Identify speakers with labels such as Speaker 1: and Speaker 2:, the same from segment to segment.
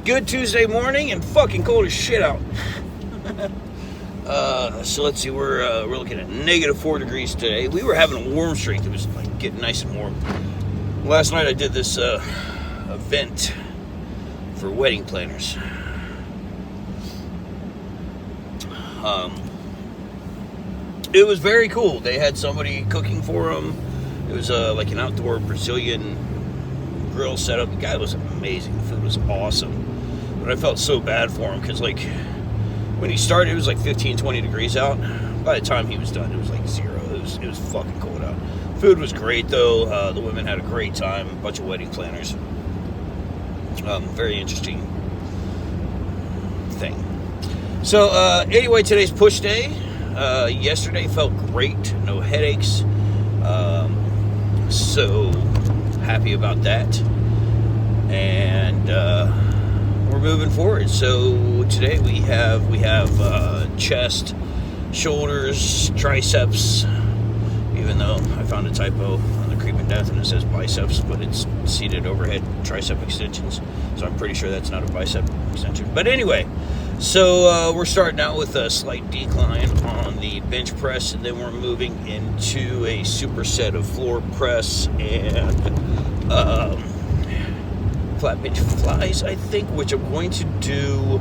Speaker 1: Good Tuesday morning and fucking cold as shit out. So let's see, we're looking at -4 degrees today. We were having a warm streak. It was like getting nice and warm. Last night I did this event for wedding planners. It was very cool. They had somebody cooking for them. It was like an outdoor Brazilian grill setup. The guy was amazing. The food was awesome. But I felt so bad for him because, like, when he started, it was like 15, 20 degrees out. By the time he was done, it was like 0. It was fucking cold out. Food was great, though. The women had a great time. A bunch of wedding planners. Very interesting thing. So, anyway, today's push day. Yesterday felt great. No headaches. So happy about that. And we're moving forward. So today we have chest, shoulders, triceps. Even though I found a typo on the creep and death and it says biceps, but it's seated overhead tricep extensions. So I'm pretty sure that's not a bicep extension. But anyway, so we're starting out with a slight decline on the bench press, and then we're moving into a superset of floor press and flat bench flies, I think, which I'm going to do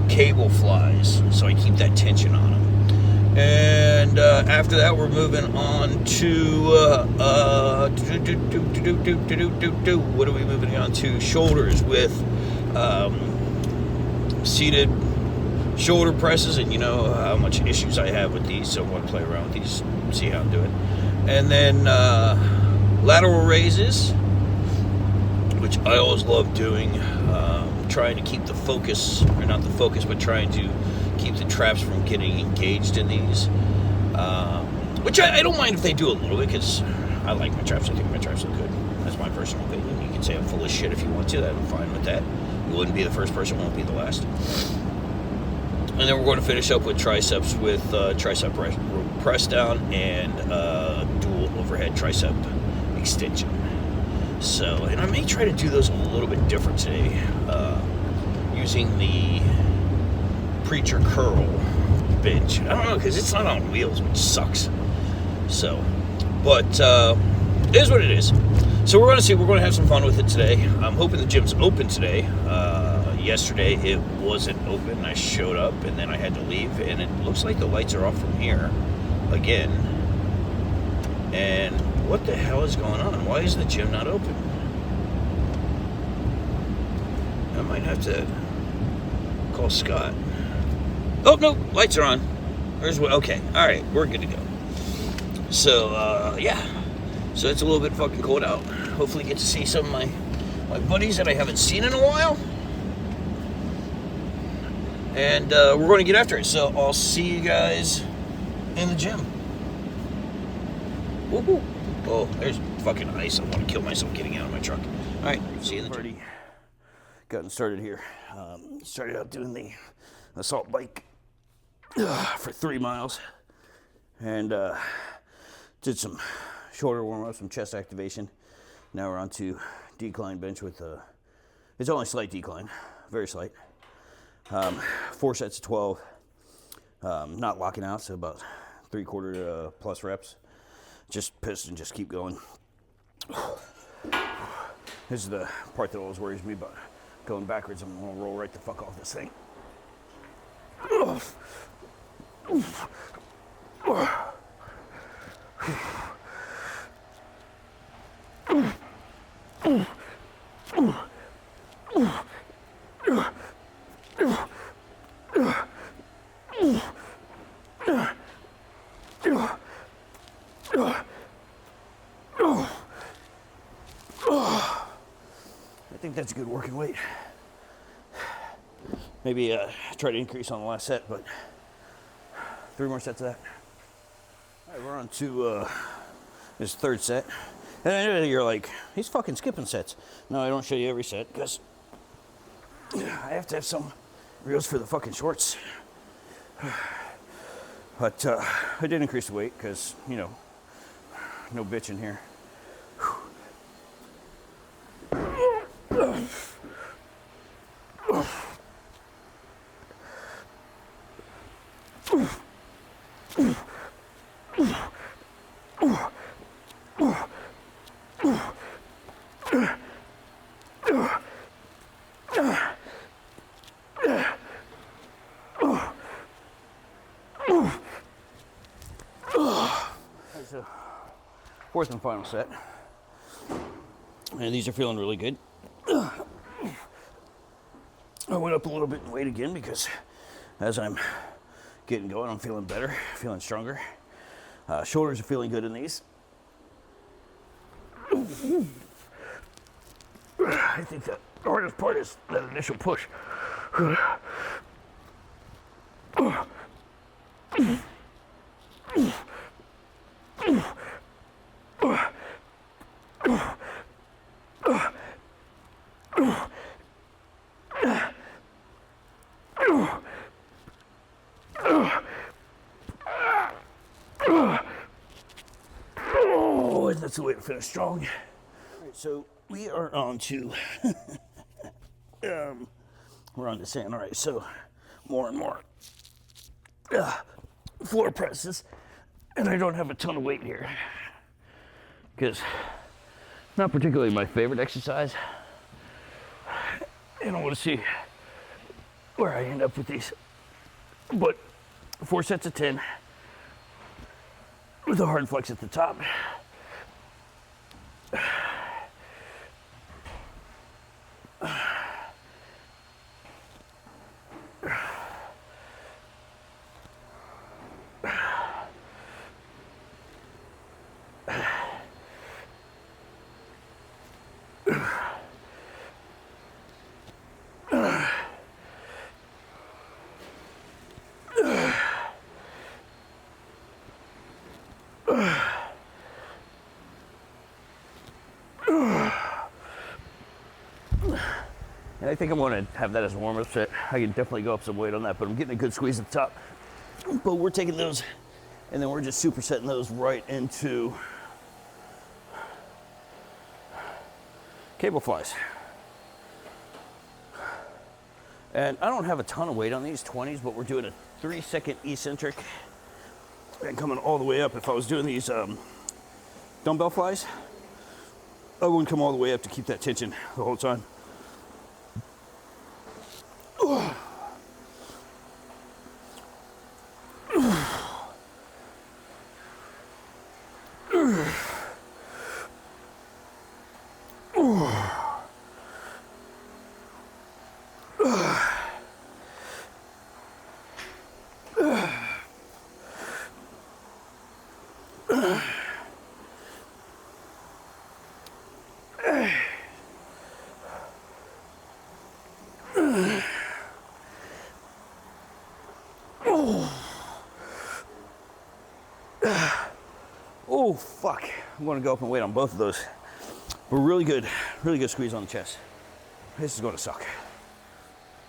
Speaker 1: cable flies, so I keep that tension on them. And after that, we're moving on to what are we moving on to? Shoulders with seated shoulder presses, and you know how much issues I have with these, so I want to play around with these, see how I'm doing. And then lateral raises, which I always love doing, trying to keep the focus, or not the focus, but trying to keep the traps from getting engaged in these, which I don't mind if they do a little bit, because I like my traps. I think my traps look good. That's my personal opinion. You can say I'm full of shit if you want to. I'm fine with that. You wouldn't be the first person, won't be the last. And then we're going to finish up with triceps with tricep press down and dual overhead tricep extension. So, and I may try to do those a little bit different today, using the preacher curl bench. I don't know, because it's not on wheels, which sucks. So, but it is what it is. So we're going to see. We're going to have some fun with it today. I'm hoping the gym's open today. Yesterday it wasn't open. I showed up and then I had to leave, and it looks like the lights are off from here again. And what the hell is going on? Why is the gym not open? I might have to call Scott. Oh, no, lights are on. Okay, all right, we're good to go. So, yeah. So it's a little bit fucking cold out. Hopefully get to see some of my buddies that I haven't seen in a while. And we're going to get after it. So I'll see you guys in the gym. Woo-hoo. Oh, there's fucking ice. I want to kill myself getting out of my truck. All right, see you in the gym. Gotten started here. Started out doing the assault bike for 3 miles. And did some shoulder warm-up, some chest activation. Now we're on to decline bench with it's only slight decline, very slight. 4 sets of 12, not locking out, so about 3/4 plus reps. Just piston, just keep going. This is the part that always worries me about going backwards. I'm gonna roll right the fuck off this thing. I think that's a good working weight. Maybe try to increase on the last set, but 3 more sets of that. All right, we're on to this third set. And I know you're like, he's fucking skipping sets. No, I don't show you every set because I have to have some reels for the fucking shorts. But I did increase the weight because, you know, no bitching here. So, fourth and final set. And these are feeling really good. I went up a little bit in weight again because as I'm getting going, I'm feeling better, feeling stronger. Shoulders are feeling good in these. I think the hardest part is that initial push. Oh, that's the way to finish strong. All right, so we are on to we're on to sand. All right, so more and more floor presses, and I don't have a ton of weight here because not particularly my favorite exercise, and I want to see where I end up with these. But 4 sets of 10 with a hard flex at the top. And I think I'm going to have that as a warm-up set. I can definitely go up some weight on that, but I'm getting a good squeeze at the top. But we're taking those, and then we're just supersetting those right into cable flies. And I don't have a ton of weight on these 20s, but we're doing a 3-second eccentric and coming all the way up. If I was doing these dumbbell flies, I wouldn't come all the way up to keep that tension the whole time. Oh, fuck. I'm going to go up and weight on both of those. But really good squeeze on the chest. This is going to suck.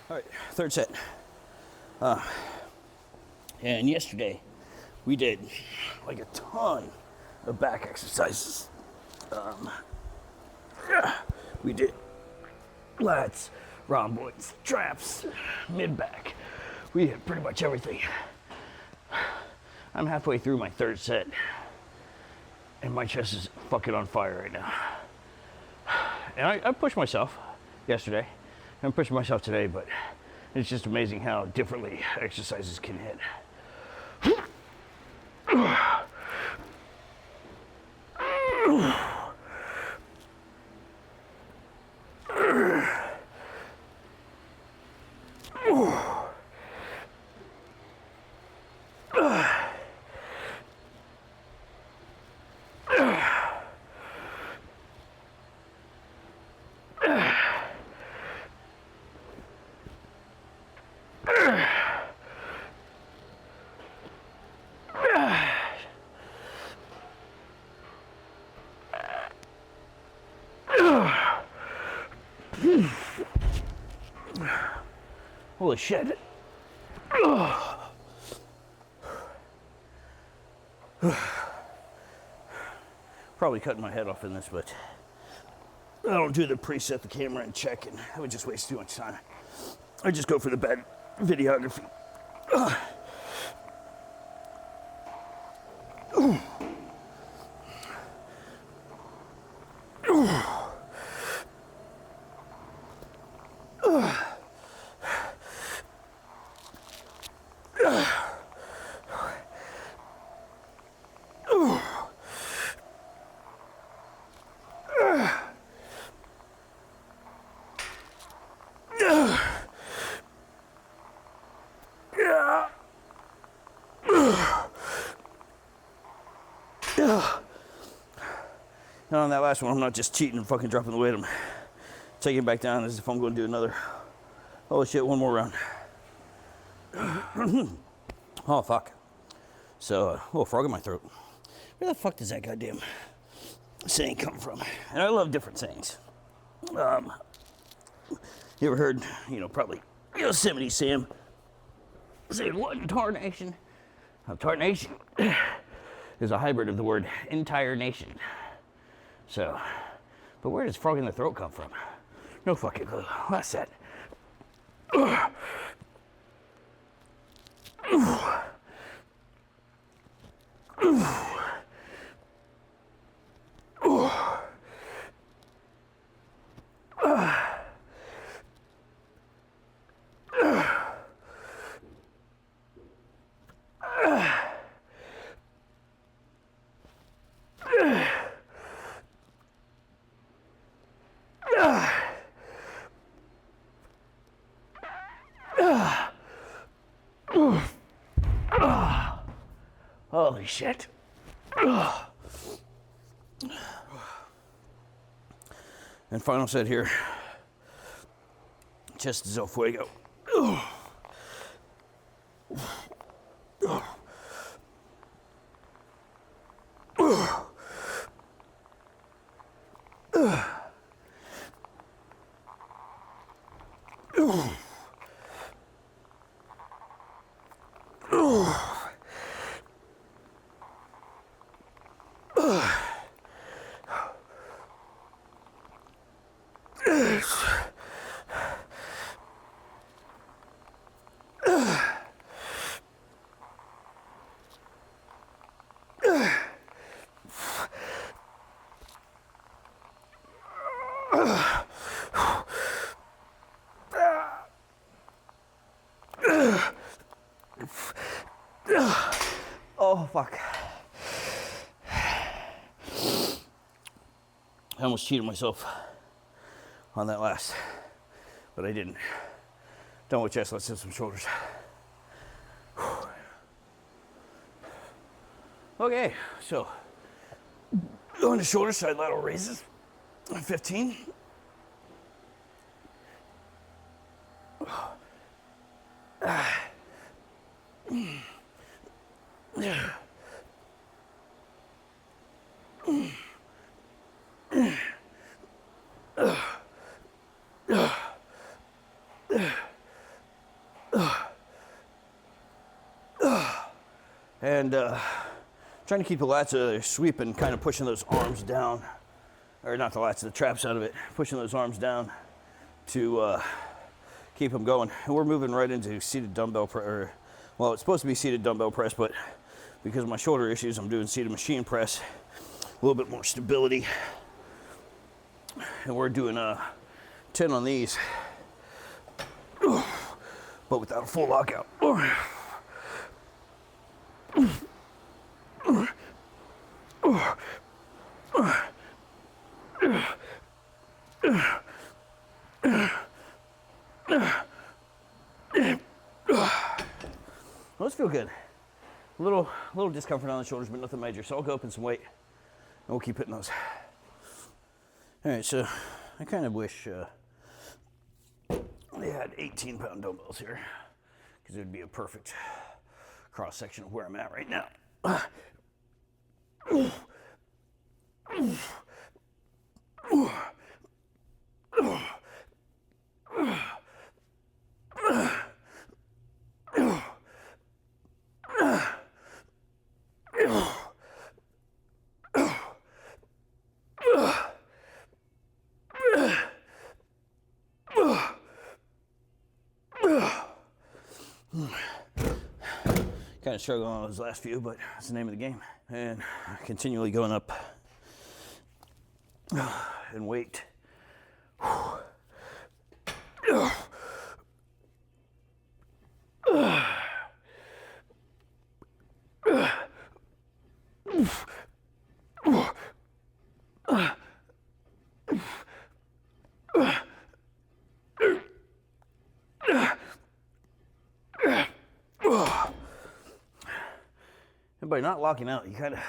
Speaker 1: All right, third set. And yesterday, we did like a ton of back exercises. We did lats, rhomboids, traps, mid-back. We did pretty much everything. I'm halfway through my third set, and my chest is fucking on fire right now. And I pushed myself yesterday. I'm pushing myself today, but it's just amazing how differently exercises can hit. Holy shit. Probably cutting my head off in this, but I don't do the preset the camera and check, and I would just waste too much time. I just go for the bad videography.
Speaker 2: Now on that last one, I'm not just cheating and fucking dropping the weight. I'm taking it back down as if I'm going to do another. Oh shit, one more round. Oh fuck. So, a little frog in my throat. Where the fuck does that goddamn saying come from? And I love different sayings. You ever heard, probably Yosemite Sam say, what in tarnation? Tarnation is a hybrid of the word entire nation. So, but where does frog in the throat come from? No fucking clue. That's that. Holy shit. And final set here. Chest is el fuego. Oh, fuck. I almost cheated myself on that last, but I didn't. Done with chest, let's hit some shoulders. Okay, so going to shoulder side lateral raises, 15. And trying to keep the lats sweeping, kind of pushing those arms down, or not the lats, the traps out of it, pushing those arms down to keep them going. And we're moving right into seated dumbbell press. Well, it's supposed to be seated dumbbell press, but because of my shoulder issues, I'm doing seated machine press, a little bit more stability. And we're doing 10 on these, but without a full lockout. Those feel good. A little discomfort on the shoulders, but nothing major. So I'll go up in some weight, and we'll keep hitting those. All right, so I kind of wish they had 18-pound dumbbells here, because it would be a perfect cross section of where I'm at right now. Kind of struggling on those last few, but that's the name of the game. And continually going up in weight. by not locking out, you kind of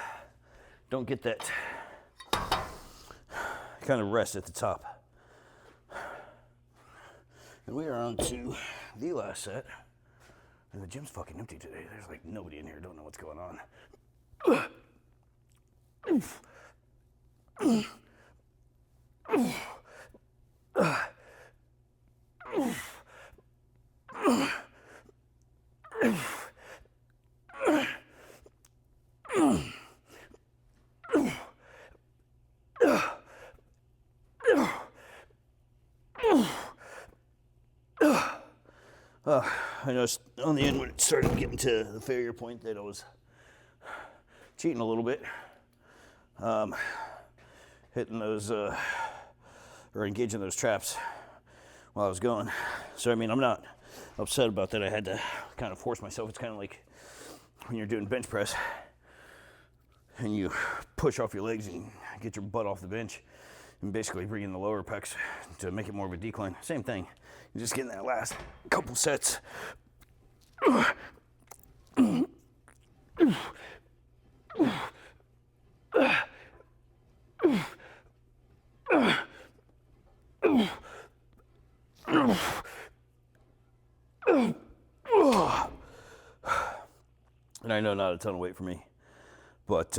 Speaker 2: don't get that kind of rest at the top. And we are on to the last set. And the gym's fucking empty today. There's like nobody in here. Don't know what's going on. I noticed on the end when it started getting to the failure point that I was cheating a little bit, hitting those or engaging those traps while I was going. So I mean, I'm not upset about that. I had to kind of force myself. It's kind of like when you're doing bench press and you push off your legs and get your butt off the bench and basically bring in the lower pecs to make it more of a decline. Same thing. You're just getting that last couple sets. And I know not a ton of weight for me, but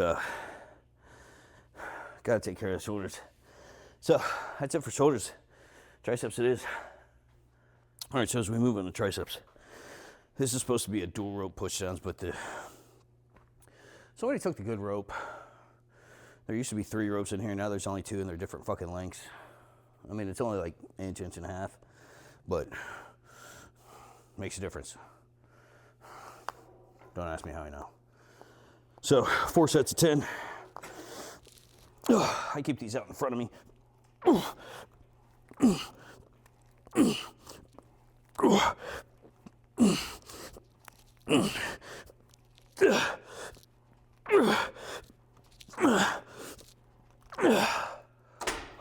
Speaker 2: gotta take care of the shoulders. So that's it for shoulders. Triceps it is. All right, so as we move on to triceps, this is supposed to be a dual rope pushdowns, but somebody took the good rope. There used to be 3 ropes in here, now there's only 2 and they're different fucking lengths. I mean, it's only like inch and a half, but makes a difference. Don't ask me how I know. So 4 sets of 10. I keep these out in front of me.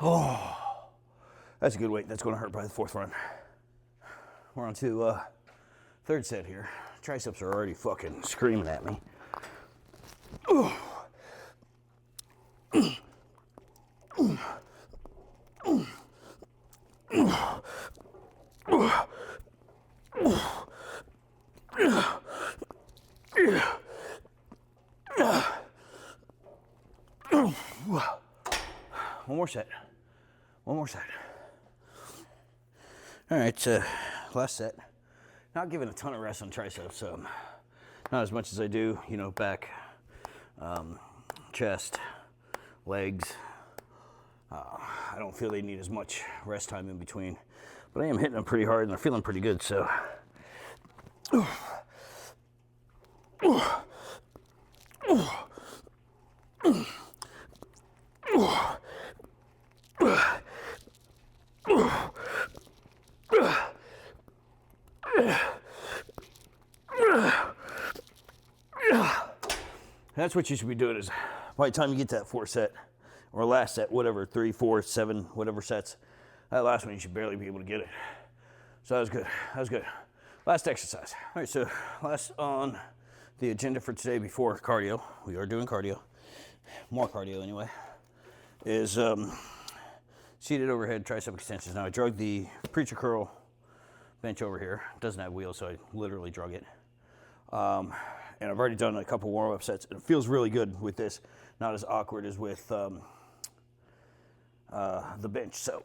Speaker 2: Oh, that's a good weight. That's going to hurt by the 4th run. We're on to 3rd set here. Triceps are already fucking screaming at me. One more set. One more set. All right, last set. Not giving a ton of rest on triceps. Not as much as I do, you know, back, chest, legs. I don't feel they need as much rest time in between, but I am hitting them pretty hard and they're feeling pretty good, so. That's what you should be doing is by the time you get that 4th set or last set, whatever, 3, 4, 7, whatever sets, that last one you should barely be able to get it. So that was good. That was good. Last exercise. All right, so last on the agenda for today before cardio, we are doing cardio, more cardio anyway, is seated overhead tricep extensions. Now I drug the preacher curl bench over here. It doesn't have wheels, so I literally drug it. And I've already done a couple warm-up sets. It feels really good with this, not as awkward as with the bench. So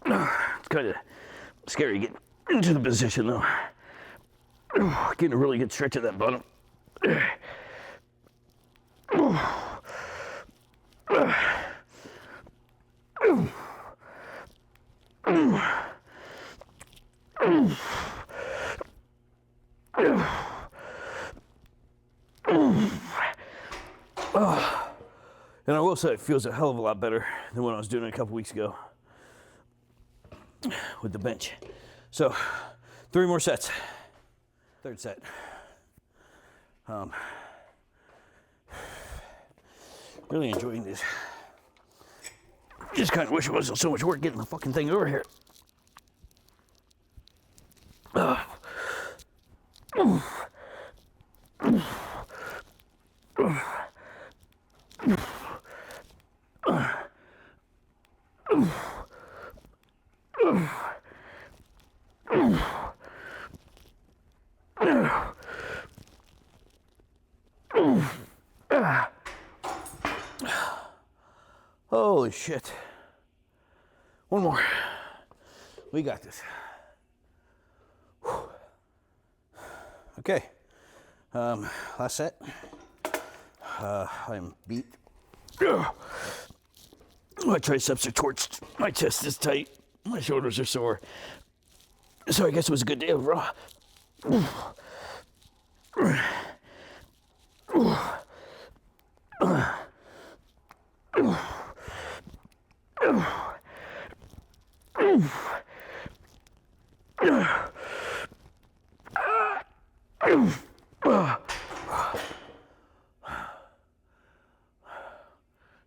Speaker 2: it's kind of scary to get into the position though. Getting a really good stretch of that bottom. And I will say it feels a hell of a lot better than when I was doing it a couple weeks ago with the bench. So 3 more sets. 3rd set. Really enjoying this. Just kind of wish it wasn't so much work getting the fucking thing over here. Holy shit. One more. We got this. Whew. Okay. Last set. I'm beat. My triceps are torched. My chest is tight. My shoulders are sore. So I guess it was a good day overall.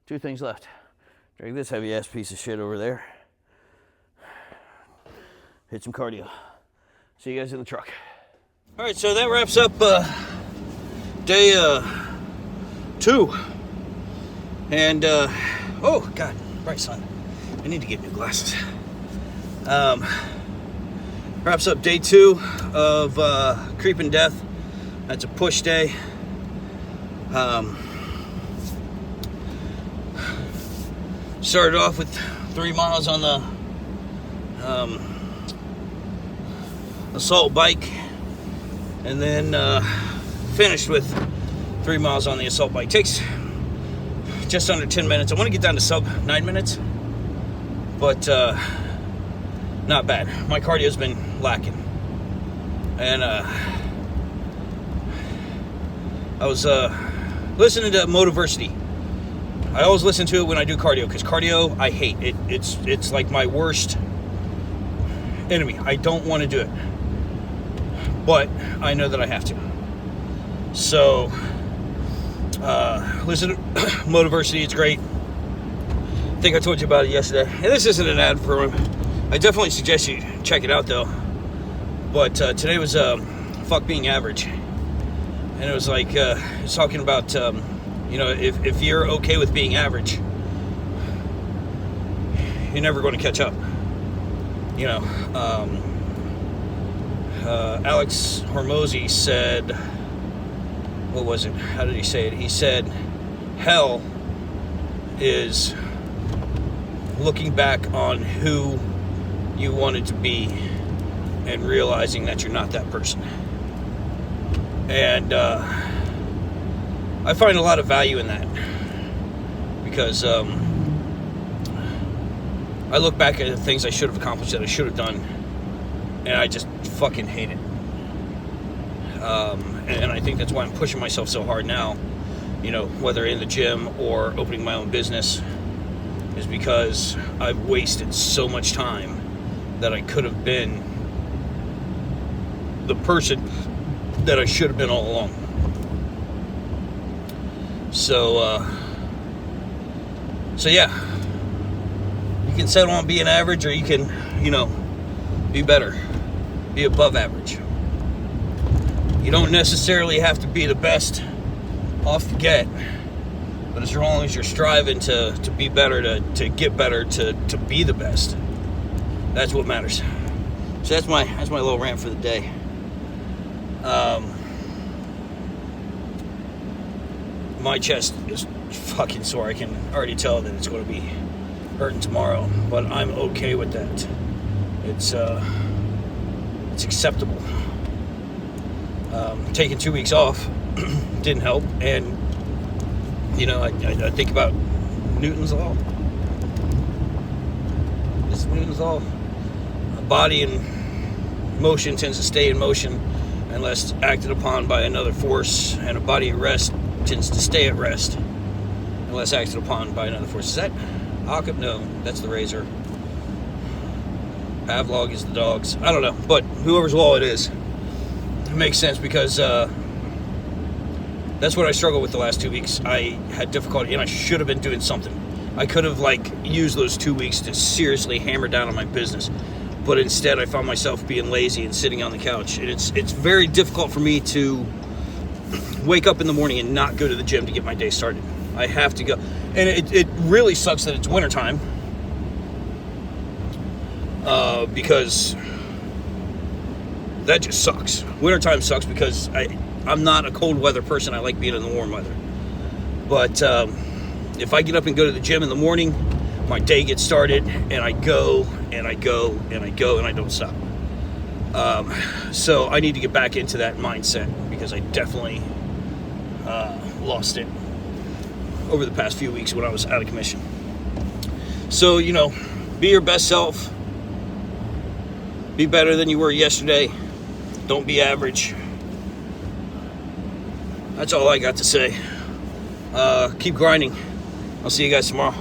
Speaker 2: Two things left. Drag this heavy ass piece of shit over there. Hit some cardio. See you guys in the truck.
Speaker 1: All right, so that wraps up day 2. And oh God, bright sun. I need to get new glasses. Wraps up day 2 of Creeping Death. That's a push day. Started off with 3 miles on the assault bike, and then finished with 3 miles on the assault bike. Takes just under 10 minutes. I want to get down to sub 9 minutes, but not bad. My cardio's been lacking, and I was listening to Motiversity. I always listen to it when I do cardio, because cardio I hate it. It's like my worst enemy. I don't want to do it, but I know that I have to. So listen to Motiversity. It's great. I think I told you about it yesterday, and this isn't an ad for him. I definitely suggest you check it out though. But today was fuck being average, and it was like it's talking about you know, if you're okay with being average, you're never going to catch up. You know, Alex Hormozy said, what was it? How did he say it? He said, hell is looking back on who you wanted to be and realizing that you're not that person. And I find a lot of value in that, because I look back at the things I should have accomplished that I should have done, and I just fucking hate it. And I think that's why I'm pushing myself so hard now, you know, whether in the gym or opening my own business, is because I've wasted so much time that I could have been the person that I should have been all along. So yeah, you can settle on being average, or you can, you know, be better, be above average. You don't necessarily have to be the best off the get, but as long as you're striving to be better, to get better, to be the best, that's what matters. So that's my little rant for the day. My chest is fucking sore. I can already tell that it's going to be hurting tomorrow, but I'm okay with that. It's acceptable. Taking 2 weeks off didn't help, and you know, I think about Newton's law. This is Newton's law. A body in motion tends to stay in motion unless acted upon by another force, and a body at rest tends to stay at rest unless acted upon by another force. Is that Occam? No, that's the razor. Pavlov is the dogs. I don't know, but whoever's law it is, it makes sense, because that's what I struggled with the last 2 weeks. I had difficulty, and I should have been doing something. I could have used those 2 weeks to seriously hammer down on my business, But instead, I found myself being lazy and sitting on the couch. And it's very difficult for me to wake up in the morning and not go to the gym to get my day started. I have to go. And it really sucks that it's wintertime. Because that just sucks. Wintertime sucks because I'm not a cold weather person. I like being in the warm weather. But if I get up and go to the gym in the morning, my day gets started, and I go, and I go, and I go, and I don't stop. So I need to get back into that mindset because I definitely lost it over the past few weeks when I was out of commission. So, be your best self. Be better than you were yesterday. Don't be average. That's all I got to say. Keep grinding. I'll see you guys tomorrow.